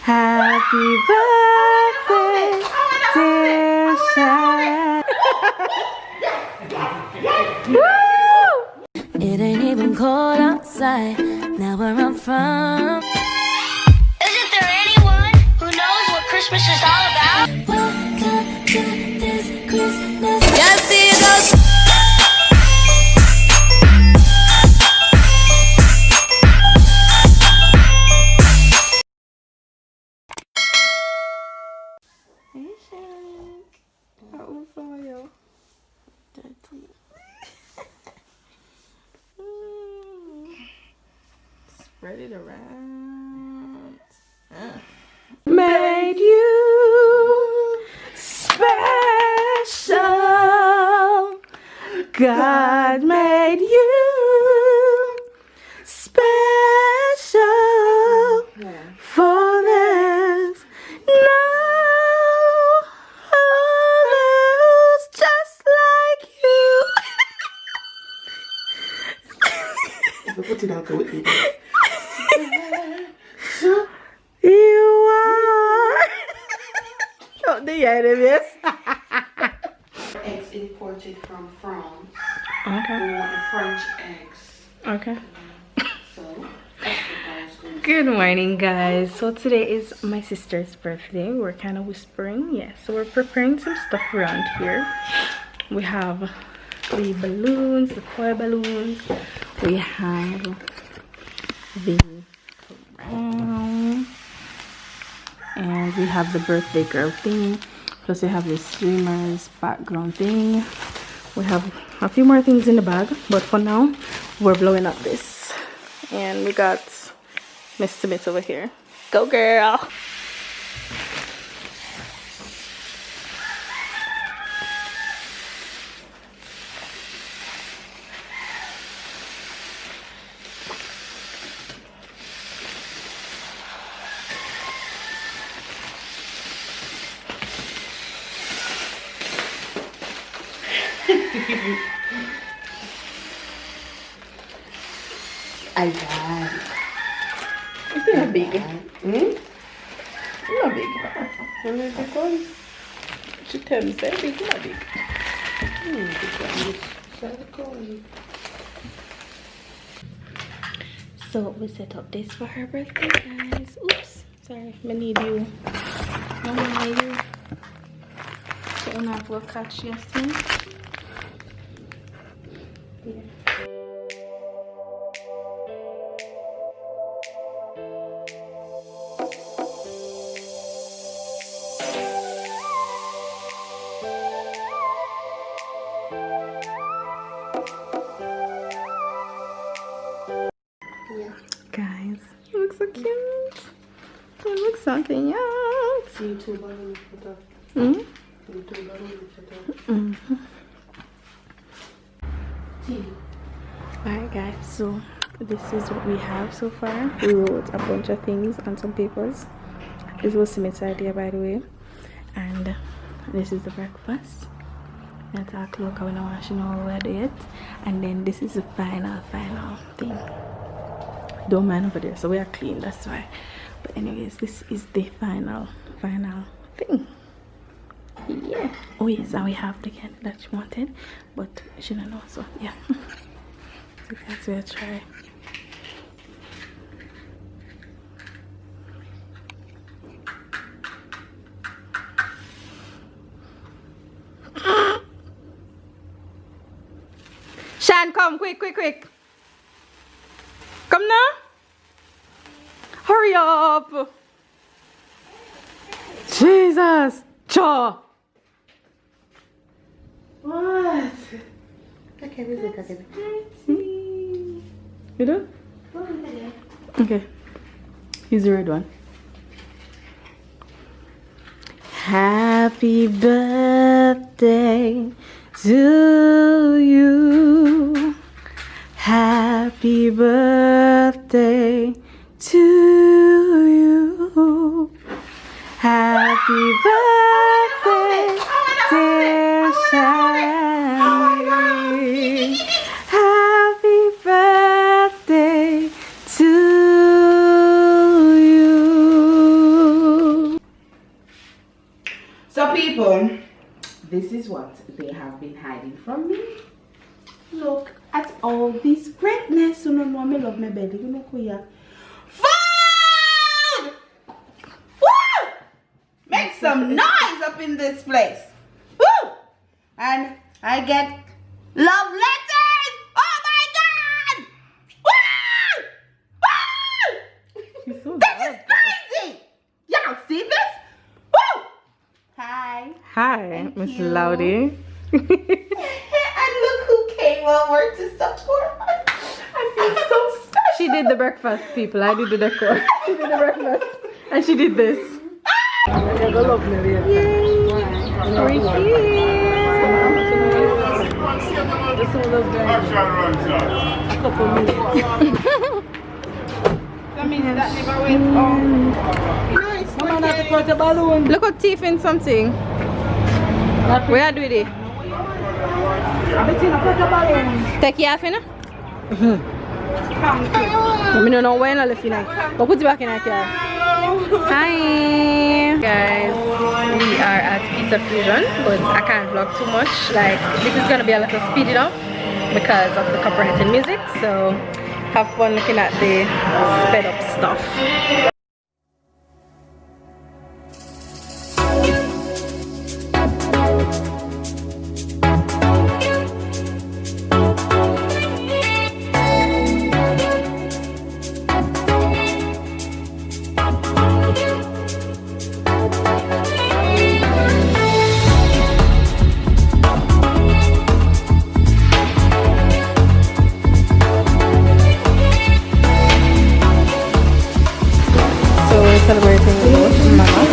Happy birthday, dear Shakay. It ain't even cold outside. Now where I'm from. Isn't there anyone who knows what Christmas is all about? Welcome to this Christmas. Yeah, see it goes. Hey Shank, how old are you? 30. Spread it around. Made you special. God made you special. For there's no others just like you. If I put it out with me. You are. Oh, the enemies. Eggs imported from France. Okay. We want the French eggs. Okay. So that's what I was going to Good morning, guys. So today is my sister's birthday. We're kind of whispering. Yeah, so we're preparing some stuff around here. We have the balloons, the foil balloons. We have the crown, and we have the birthday girl thing. Plus we have the streamers background thing. We have a few more things in the bag, but for now we're blowing up this. And we got Miss Smith over here. Go girl. I got it. It's not big. Hmm? It's not big. When is it going? She tell me say big, not big. So we set up this for her birthday, guys. Oops, sorry, I need you. Mama, you. So I'm not going to catch you soon. Yeah. Guys, it looks so cute. It looks so cute. See two balloons put up. Mm? See two balloons put up. Mm-hmm. See. Alright guys, so this is what we have so far. We wrote a bunch of things on some papers. This was Smith's idea, by the way. And this is the breakfast. That's our cloak. I don't want to know where do it. And then this is the final thing. Don't mind over there, so we are clean, that's why. But anyways, this is the final thing. Yeah. Oh yes, and we have the candy that she wanted, but she don't know, so yeah. So that's what I try. Shan, come quick. Come now. Hurry up. Jesus. Cha. What? Okay, visit. You do? Okay. Here's the red one. Happy birthday to you. Happy birthday to you. Happy birthday, dear Shakay. Happy birthday to you. people, this is what they have been hiding from me. Look at all this greatness. You know, me love my belly. You know, Kuya. Food! Woo! Make some noise up in this place. Woo! And I get love letters. Oh my God! Woo! Woo! This is crazy. Y'all see this? Woo! Hi. Hi, Miss Loudy. And look who came over to support us. I feel so special. She did the breakfast, people. I did the decor. She did the breakfast. And she did this. Look at teeth in something. Where are we? Take you off, you know? I don't know when I left you now. But put it back in our car. Hi guys, we are at Pizza Fusion, but I can't vlog too much. Like, this is gonna be a little speeded up because of the copyrighted music. So have fun looking at the sped up stuff. Celebrating with Mama.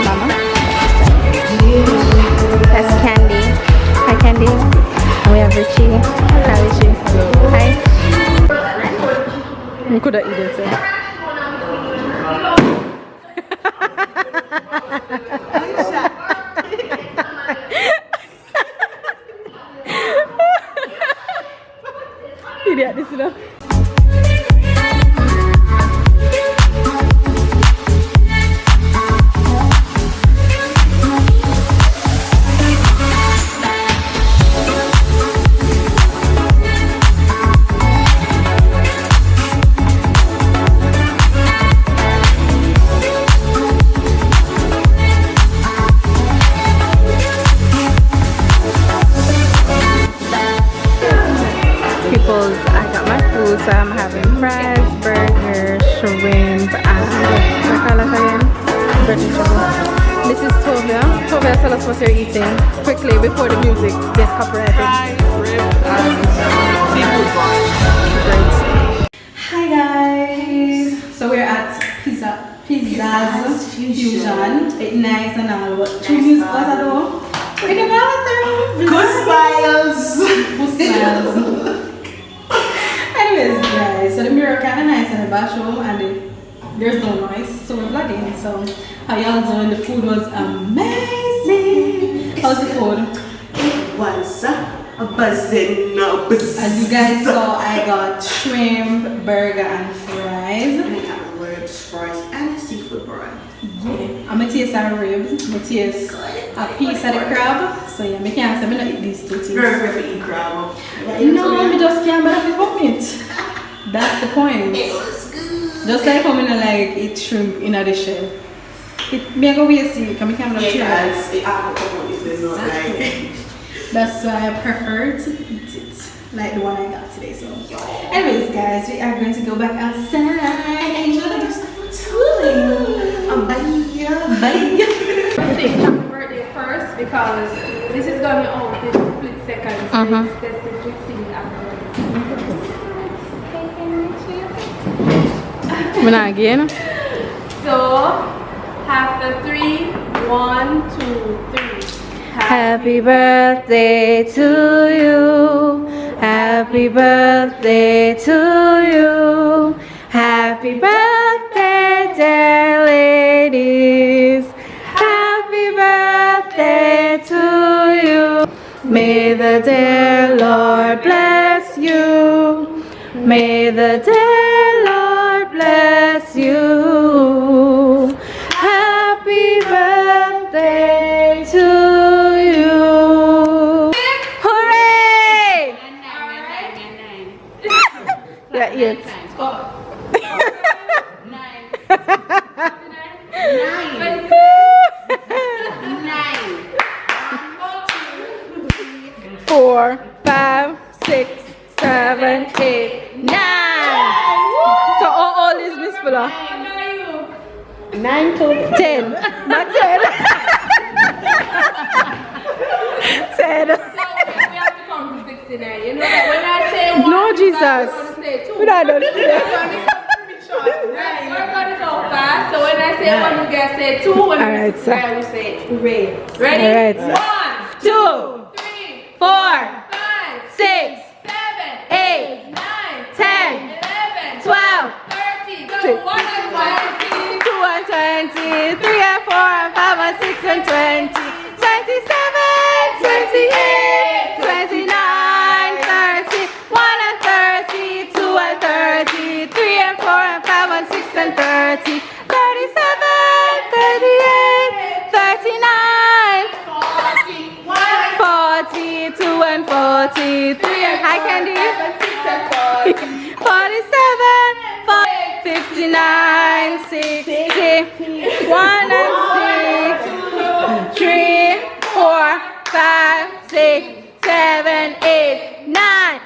Mama. That's Candy. Hi Candy. And we have Richie. Hi Richie. Hi. You could have eaten it. Idiot, this is enough. I got my food, so I'm having fries, burger, shrimp, and vegetable. This is Tovia. Tovia, tell us what you're eating quickly before the music gets copyrighted. Fries, ribs, and seafood balls. Great. Hi guys. So we're at Pizzazz Fusion. It's nice and all, but two music was at all. In the bathroom. Good smiles. Good smiles. Anyways guys, so the mirror kind of nice in the bathroom and there's no noise, so we're vlogging. So how y'all doing? The food was amazing. How's the food? It was a buzzing. As you guys saw, I got shrimp, burger and fries. And I got ribs, fries, and a seafood bread. Yeah. I'm gonna taste our ribs, I'm gonna taste a piece of the crab. So yeah, I can't say I'm gonna eat these two things. Very good eat crab. No, I just can't bear to cook it. That's the point. It was good. Just like how I like eat shrimp in the shell. It may go waste it, because I can't have It have a couple if there's not like. That's why I prefer to eat it like the one I got today. So anyways guys, we are going to go back outside and enjoy the rest of the tour. Bye. Sing happy birthday first because this is going out in split seconds. Let's just sing happy birthday. Again. So after 3, 1, 2, 3. Happy birthday to you. Happy birthday to you. Happy birthday, dear ladies. Happy birthday to you. May the dear Lord bless you. May the dear Lord bless you. fuller. 9 to 10. Not 10. 10. We have to come to 69. You know that when I say one, No, Jesus. say two. We don't know. Right, we're going to go fast. So when I say one, you guys say two. When Alright, sir. we say three. Ready? Alright, sir. 1, 2, 2, 3, 4, 5, 6, 7, 8, 9, 10, 11, 12, 13. Go 2 1 and 20. and 20, 3 and 4 and 5 and 6 and 20, 27, 28, 29, 30, 1 and 30, 2 and 30, 3 and 4 and 5 and 6 and 30, 37, 38, 39, 40, 2 and 40, 3 and I can do 47, 59, 60, 1 and 6, 3, 4, 5, 6, 7, 8, 9.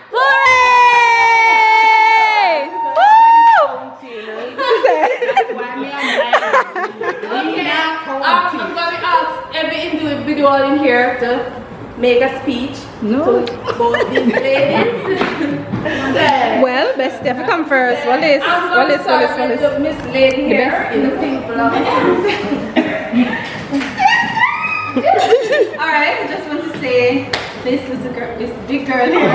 Hooray! Woo! I'm going to ask every individual in here to make a speech No. to both these ladies. Well, best ever come first. What is? I'm What going is? to start What with is? the Miss Lady The here best? in the pink blouse. Alright, I just want to say this is a girl, this big girl here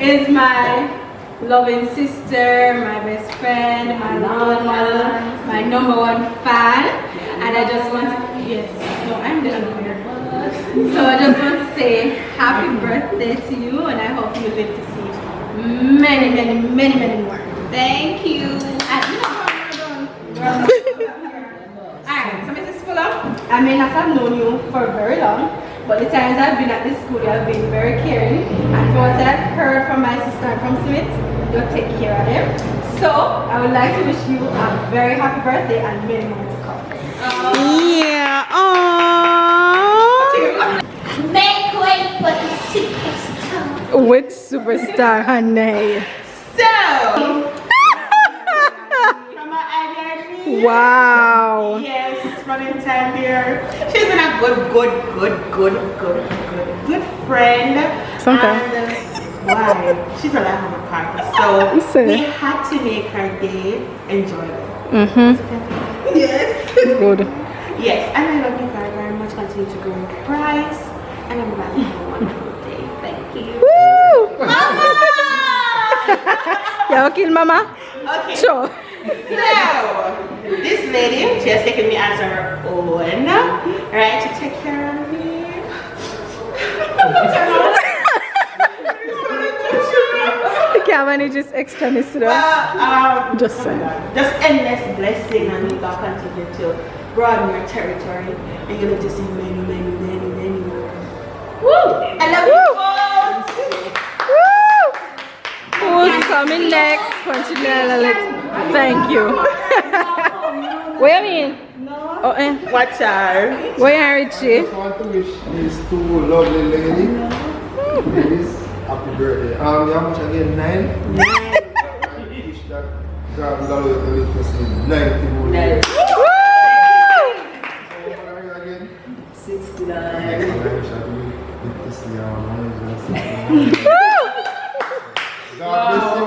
is my loving sister, my best friend, my role model, my #1 fan, and I just want to I'm done here. So I just want to say happy birthday to you, and I hope you live to see many, many, many, many more. Thank you. Alright, so Mrs. Fuller, I may not have known you for very long, but the times I've been at this school, you have been very caring. And from what I've heard from my sister and from Smith, you'll take care of them. So I would like to wish you a very happy birthday and many more to come. Yeah. Aww. Make way for the superstar. Which superstar, honey? So, from my idea, Wow. yes, running time here. She's been a good friend. Sometimes. And, why? She's a life of a party. So Listen. we had to make her day enjoyable. Mm-hmm. Yes. Good. Yes, and I love you very, very much. Continue to grow in price. And I'm glad you have a wonderful day. Thank you. Woo! Yeah, okay, Mama. Okay. Sure. So, this lady, she has taken me as her own, right, to take care of me. The camera is just extra nice today. Well, Just saying. just endless blessing, and you God continue to broaden your territory, and you live to see many, many, many, many more. Woo! I love you both. Woo! Who's coming next? Punchinella, thank you. What do you mean? Oh, eh. Watch out. Where are Richie? I want to wish these two lovely ladies happy birthday. How much again? 9? Wish that God will live to see 90 more years. Woo! Again? 69. I wish I could live to see our God bless you.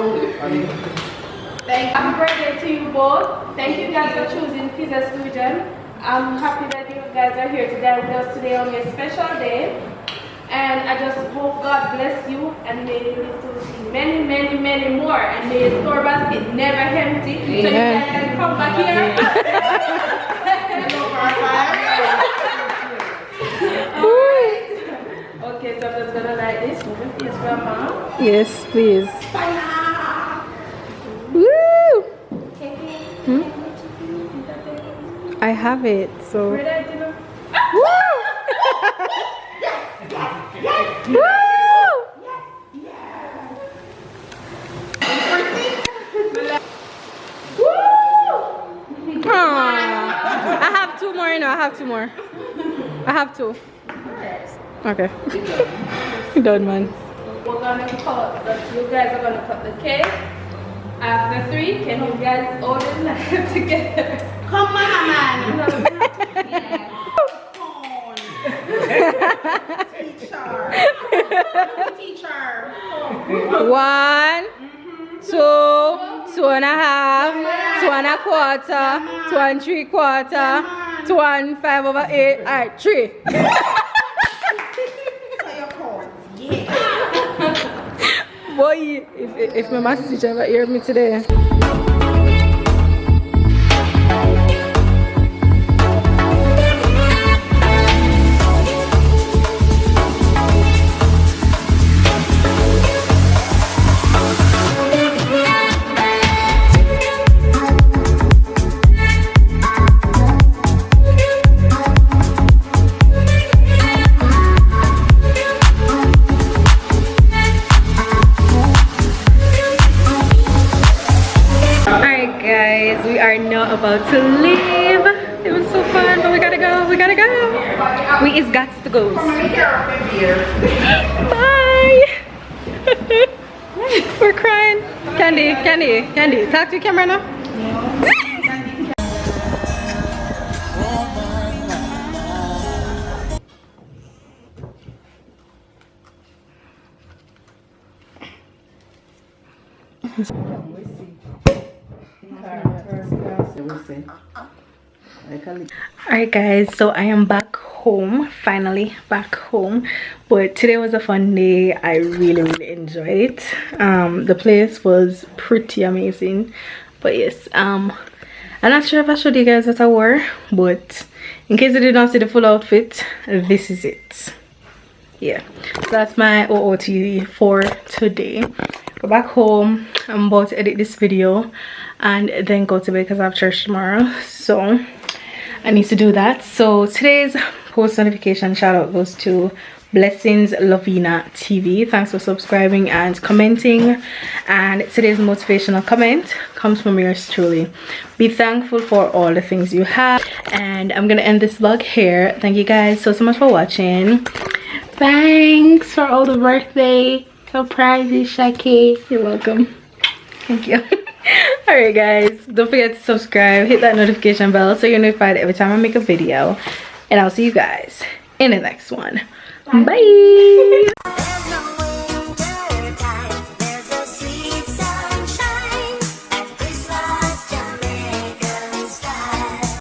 Happy birthday to you both. Thank you guys for choosing Pizzazz Fusion. I'm happy that you guys are here today with us today on your special day. And I just hope God bless you and may you live to see many, many, many more. And may your store basket never empty. So you guys can come back here. Okay, so I'm just gonna like this. Moving face grandma. Yes, please. Woo! I have it, so. Where did you know? Woo! Woo! Aw. I have two more, you know, I have two more. I have two. Okay. Done, man. We're gonna cut, you guys are gonna cut the cake. After 3, can you guys hold it live together? Come on, man. Teacher. 1, 2, 2.5, 2.25, 2.75, 2.5/8. Alright, 3. Boy, if my math teacher ever hear me today. We are now about to leave. It was so fun, but we gotta go. We is got to go. Bye. We're crying. Candy. Talk to your camera now. Alright guys, so I am back home, finally back home, but today was a fun day. I really enjoyed it. The place was pretty amazing, but yes, I'm not sure if I showed you guys what I wore, but in case you did not see the full outfit, this is it. Yeah, so that's my OOTD for today. Go back home. I'm about to edit this video and then go to bed because I have church tomorrow, so I need to do that. So today's post notification shout out goes to Blessings Lavina TV. Thanks for subscribing and commenting. And today's motivational comment comes from yours truly. Be thankful for all the things you have. And I'm gonna end this vlog here. Thank you guys so much for watching. Thanks for all the birthday surprises, Shakay. You're welcome. Thank you. Alright guys, don't forget to subscribe, hit that notification bell so you're notified every time I make a video, and I'll see you guys in the next one. Bye.